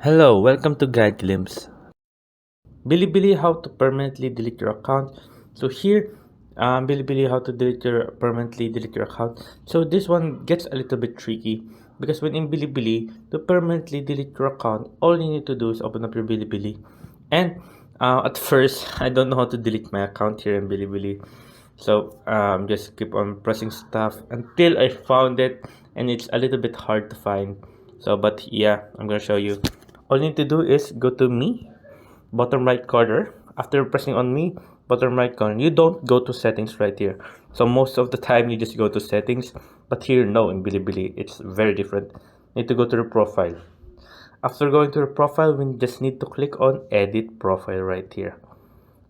Hello, welcome to Guide Glimpse. Bilibili, how to permanently delete your account. So here, Bilibili, how to permanently delete your account. So this one gets a little bit tricky because when in Bilibili, to permanently delete your account, all you need to do is open up your Bilibili. And at first, I don't know how to delete my account here in Bilibili. So just keep on pressing stuff until I found it, and it's a little bit hard to find. So, but yeah, I'm gonna show you. All you need to do is go to me, bottom right corner. After pressing on me, bottom right corner, you don't go to settings right here. So most of the time you just go to settings, but here no, in Bilibili it's very different. You need to go to the profile. After going to the profile, we just need to click on edit profile right here.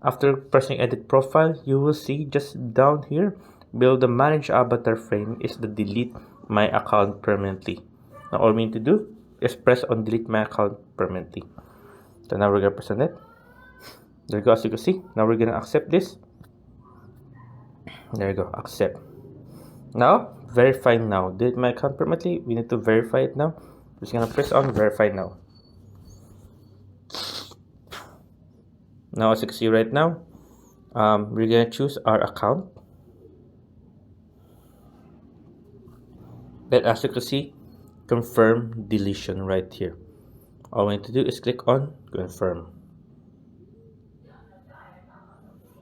After pressing edit profile, you will see just down here below the manage avatar frame is the delete my account permanently. Now all we need to do is press on delete my account permanently. So now we're gonna press on it. There you go, as you can see. Now we're gonna accept this. There you go, accept. Now verify now. Delete my account permanently. We need to verify it now. Just gonna press on verify now. Now as you can see right now, we're gonna choose our account. Then as you can see, confirm deletion right here. All we need to do is click on confirm.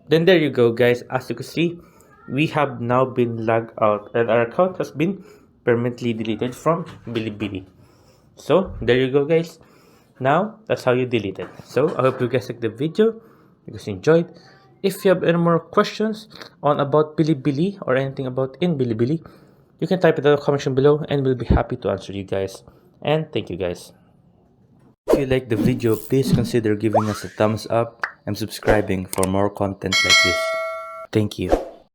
Then there you go guys, as you can see, we have now been logged out and our account has been permanently deleted from Bilibili. So there you go guys. Now that's how you delete it. So I hope you guys liked the video, you guys enjoyed. If you have any more questions on about Bilibili or anything about in Bilibili, you can type it in the comment section below and we'll be happy to answer you guys. And thank you guys. If you like the video, please consider giving us a thumbs up and subscribing for more content like this. Thank you.